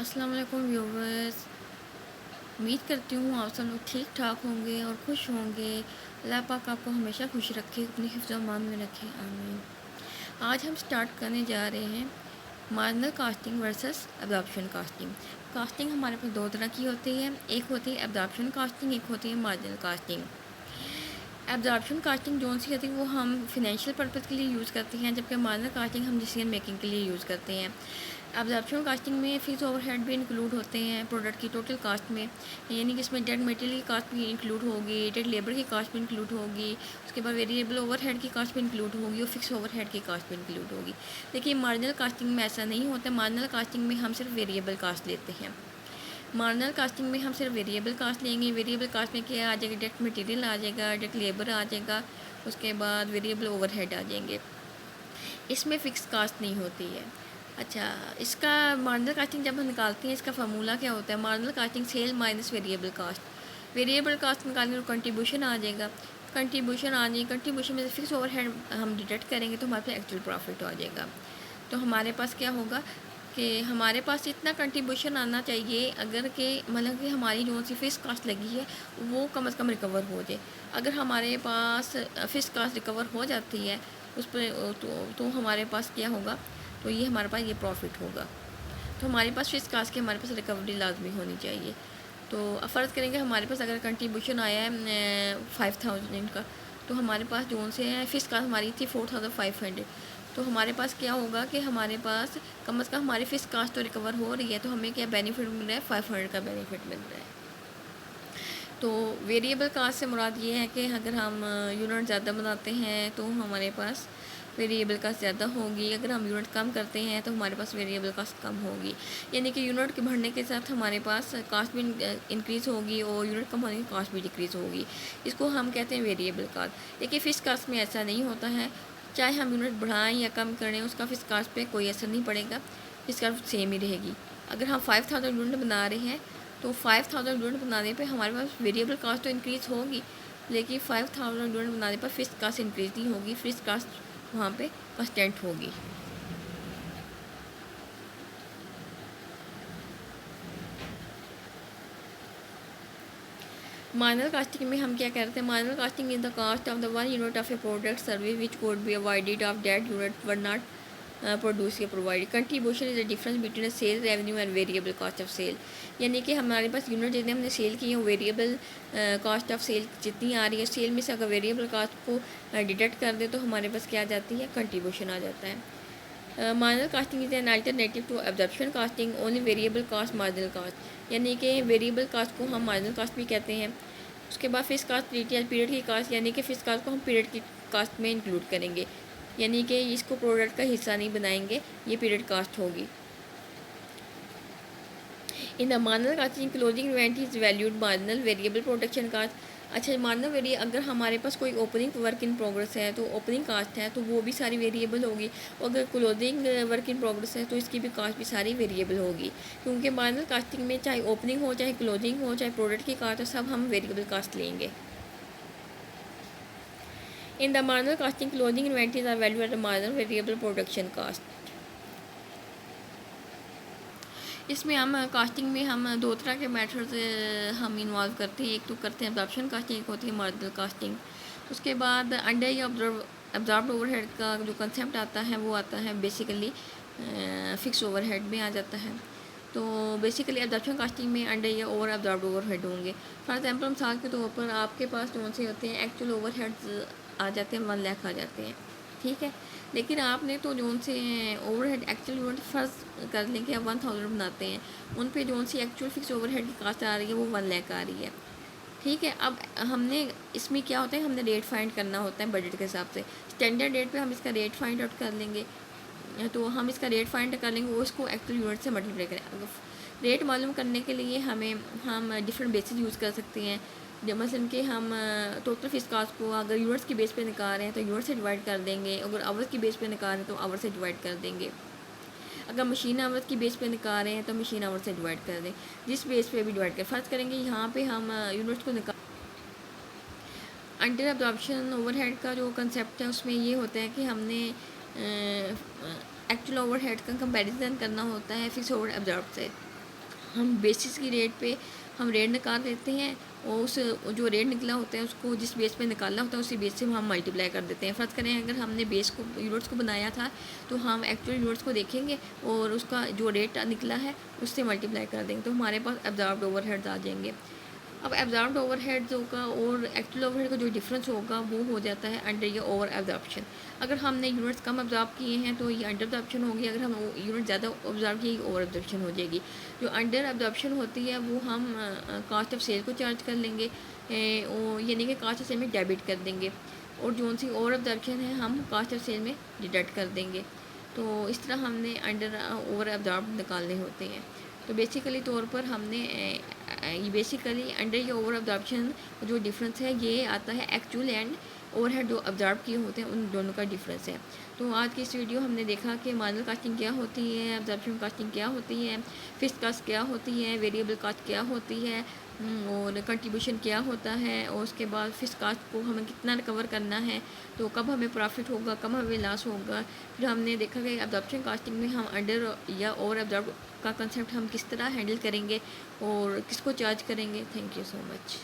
अस्सलाम वालेकुम व्यूवर्स। उम्मीद करती हूँ आप सब लोग ठीक ठाक होंगे और खुश होंगे। अल्लाह पाक आपको हमेशा खुश रखे, अपनी हिफ्ज़ अमान में रखे, आमीन। आज हम स्टार्ट करने जा रहे हैं marginal casting versus absorption casting. Casting हमारे पास दो तरह की होती है, एक होती है एब्जॉर्प्शन कास्टिंग, एक होती है मार्जिनल कास्टिंग। एब्जॉर्प्शन कास्टिंग जो सी होती है वो हम फिनेंशियल पर्पज़ के लिए यूज़ करते हैं, जबकि मार्जिनल कास्टिंग हम डिसीजन मेकिंग के लिए यूज़ करते हैं। एब्जॉर्प्शन कास्टिंग में फीस ओवरहेड भी इंक्लूड होते हैं प्रोडक्ट की टोटल कास्ट में, यानी कि इसमें डेड मटेरियल की कास्ट भी इंक्लूड होगी, डेड लेबर की कास्ट भी इंक्लूड होगी, उसके बाद वेरिएबल ओवरहेड की कास्ट भी इंक्लूड होगी और फिक्स ओवरहेड की कास्ट भी इंक्लूड होगी। देखिए मार्जिनल कास्टिंग में ऐसा नहीं होता। मार्जिनल कास्टिंग में हम सिर्फ वेरिएबल कास्ट लेते हैं। मार्जिनल कास्टिंग में हम सिर्फ वेरिएबल कास्ट लेंगे। वेरिएबल कास्ट में क्या आ जाएगा, डायरेक्ट मटेरियल आ जाएगा, डायरेक्ट लेबर आ जाएगा, उसके बाद वेरिएबल ओवरहेड आ जाएंगे। इसमें फ़िक्स कास्ट नहीं होती है। अच्छा, इसका मार्जिनल कास्टिंग जब हम निकालते हैं इसका फार्मूला क्या होता है? Marginal costing sale minus variable cost. Variable cost निकालेंगे तो कंट्रीब्यूशन आ जाएगा। कंट्रीब्यूशन आ जाएगी, कंट्रीब्यूशन में से फिक्स ओवरहेड हम डिडक्ट करेंगे तो हमारे पास एक्चुअल प्रॉफिट आ जाएगा। तो हमारे पास क्या होगा कि हमारे पास इतना कंट्रीब्यूशन आना चाहिए अगर कि मतलब कि हमारी जो सी फिक्स कास्ट लगी है वो कम से कम रिकवर हो जाए। अगर हमारे पास फिक्स कास्ट रिकवर हो जाती है उस पर तो हमारे पास क्या होगा, तो ये हमारे पास ये प्रॉफिट होगा। तो हमारे पास फिक्स कास्ट की हमारे पास रिकवरी लाजमी होनी चाहिए। तो फ़र्ज़ करेंगे हमारे पास अगर कंट्रीब्यूशन आया है 5000 का, तो हमारे पास जो से फिक्स कास्ट हमारी थी 4500। तो हमारे पास क्या होगा कि हमारे पास कम से कम हमारी फिक्स कास्ट तो रिकवर हो रही है, तो हमें क्या बेनिफिट मिल रहा है, 500 का बेनिफिट मिल रहा है। तो वेरिएबल कास्ट से मुराद ये है कि अगर हम यूनिट ज़्यादा बनाते हैं तो हमारे पास वेरिएबल कास्ट ज़्यादा होगी, अगर हम यूनिट कम करते हैं तो हमारे पास वेरिएबल कास्ट कम होगी। यानी कि यूनिट के बढ़ने के साथ हमारे पास कास्ट भी इंक्रीज़ होगी और यूनिट कम होने की कास्ट भी डिक्रीज़ होगी। इसको हम कहते हैं वेरिएबल कास्ट। देखिए फिक्स कास्ट में ऐसा नहीं होता है, चाहे हम यूनिट बढ़ाएँ या कम करें उसका फिक्स कास्ट पर कोई असर नहीं पड़ेगा, फिक्स कास्ट सेम ही रहेगी। अगर हम 5000 यूनिट बना रहे हैं तो 5000 यूनिट बनाने पे हमारे पास वेरिएबल कास्ट तो इंक्रीज़ होगी, लेकिन 5000 यूनिट बनाने पर फिक्स कास्ट इंक्रीज़ नहीं होगी, फिक्स कास्ट वहाँ पे कांस्टेंट होगी। मार्जिनल कास्टिंग में हम क्या करते हैं? Marginal costing is the cost of the one unit of a product service which could be avoided of that unit were not produce या provide. Contribution is the difference between sale revenue and variable cost of sale. यानी कि हमारे पास unit जितने हमने cell की है variable cost of cell जितनी आ रही है, सेल में से अगर वेरिएबल कॉस्ट को डिडक्ट कर दे तो हमारे पास क्या आ जाती है, कंट्रीब्यूशन आ जाता है। Marginal costing is an alternative to absorption costing, only variable cost marginal cost. यानी कि वेरिएबल कास्ट को हम मार्जिनल कास्ट भी कहते हैं। उसके बाद फिक्स कास्ट पीरियड की कास्ट, यानी कि फिक्स कास्ट को हम पीरियड की कास्ट में इंक्लूड करेंगे, यानी कि इसको प्रोडक्ट का हिस्सा नहीं बनाएंगे, ये पीरियड कास्ट होगी। In the marginal costing closing event is valued marginal variable production cost. अच्छा, मार्जिनल वेरिए अगर हमारे पास कोई ओपनिंग वर्क इन प्रोग्रेस है तो ओपनिंग कास्ट है तो वो भी सारी वेरिएबल होगी, और अगर क्लोजिंग वर्क इन प्रोग्रेस है तो इसकी भी कास्ट भी सारी वेरिएबल होगी, क्योंकि मार्जिनल कास्टिंग में चाहे ओपनिंग हो, चाहे क्लोजिंग हो, चाहे प्रोडक्ट की कास्ट हो, सब हम वेरिएबल कास्ट लेंगे। In the marginal costing closing inventories are value at the marginal variable production cost. इसमें हम कास्टिंग में हम दो तरह के मेथड्स हम इन्वॉल्व करते हैं। एक तो करते हैं एब्जॉर्प्शन कास्टिंग, एक होती है मार्जिनल कास्टिंग। उसके बाद अंडर ये एब्जॉर्ब्ड ओवरहेड का जो कंसेप्ट आता है वो आता है बेसिकली फिक्स ओवरहेड में आ जाता है। तो बेसिकली एब्जॉर्प्शन कास्टिंग में अंडर ये ओवर एब्जॉर्ब्ड ओवरहेड होंगे। फॉर एग्जांपल मिसाल के तौर पर आपके पास कौन से होते हैं, एक्चुअल ओवरहेड्स आ जाते हैं 1 लाख आ जाते हैं, ठीक है। लेकिन आपने तो जोन से ओवरहेड एक्चुअल यूनिट फर्ज कर लें कि आप 1000 बनाते हैं, उन पे जोन सी एक्चुअल फिक्स ओवरहेड की कास्ट आ रही है वो 1 लाख आ रही है, ठीक है। अब हमने इसमें क्या होता है, हमने रेट फाइंड करना होता है बजट के हिसाब से। स्टैंडर्ड रेट पे हम इसका रेट फाइंड आउट कर लेंगे, तो हम इसका रेट फाइंड कर लेंगे, वो इसको एक्चुअल यूनिट से मल्टीप्लाई करें। अगर रेट मालूम करने के लिए हम डिफरेंट बेसिस यूज़ कर सकते हैं। जब मसलन कि हम टोटल फिक्स कास्ट को अगर यूनिट्स की बेस पे निकाल रहे हैं तो यूनिट से डिवाइड कर देंगे, अगर आवर्स की बेस पे निकाल रहे हैं तो आवर से डिवाइड कर देंगे, अगर मशीन आवर्स की बेस पे निकाल रहे हैं तो मशीन आवर्स से डिवाइड कर दें, जिस बेस पे भी डिवाइड कर फ़र्ज़ करेंगे। यहाँ पे हम यूनिट्स को निकाल अंडर एब्जॉर्प्शन ओवरहेड का जो कंसेप्ट है उसमें ये होता है कि हमने एक्चुअल ओवरहेड का कंपैरिजन करना होता है फिक्स ओवर एब्जॉर्ब से। हम बेसिस की रेट पे हम रेट निकाल देते हैं और उस जो रेट निकला होता है उसको जिस बेस पे निकालना होता है उसी बेस से हम मल्टीप्लाई कर देते हैं। फ़र्ज़ करें अगर हमने बेस को यूनिट्स को बनाया था तो हम एक्चुअल यूनिट्स को देखेंगे और उसका जो रेट निकला है उससे मल्टीप्लाई कर देंगे, तो हमारे पास एब्ज़ॉर्ब्ड ओवरहेड्स आ जाएंगे। अब एब्ज़ॉर्ब्ड ओवरहेड्स होगा और एक्चुअल ओवरहेड का जो डिफरेंस होगा वो हो जाता है अंडर ये ओवर एब्जॉर्प्शन। अगर हमने यूनिट्स कम एब्जॉर्ब किए हैं तो ये अंडर एब्जॉर्प्शन होगी, अगर हम यूनिट ज़्यादा ऑब्जॉर्व किए ओवर एब्जॉर्प्शन हो जाएगी। जो अंडर एब्जॉर्प्शन होती है वो हम कॉस्ट ऑफ सेल को चार्ज कर लेंगे, और यानी कि कॉस्ट ऑफ सेल में डेबिट कर देंगे, और जो सी ओवर एब्जॉर्प्शन है हम कॉस्ट ऑफ सेल में डिडक्ट कर देंगे। तो इस तरह हमने अंडर ओवर एब्जॉर्ब निकालने होते हैं। तो बेसिकली तौर पर हमने बेसिकली अंडर ये ओवर एब्जॉर्प्शन जो डिफरेंस है ये आता है एक्चुअल एंड ओवरहेड जो ऑब्जर्व किए होते हैं उन दोनों का डिफरेंस है। तो आज की इस वीडियो हमने देखा कि मार्जिनल कास्टिंग क्या होती है, एब्जॉर्प्शन कास्टिंग क्या होती है, फिक्स्ड कास्ट क्या होती है, वेरिएबल कास्ट क्या होती है, और कंट्रीब्यूशन क्या होता है, और उसके बाद फिक्स्ड कास्ट को हमें कितना रिकवर करना है, तो कब हमें प्रॉफिट होगा, कब हमें लॉस होगा। फिर हमने देखा कि एब्जॉर्प्शन कास्टिंग में हम अंडर या ओवर एब्जॉर्ब का कंसेप्ट हम किस तरह हैंडल करेंगे और किसको चार्ज करेंगे। Thank you so much.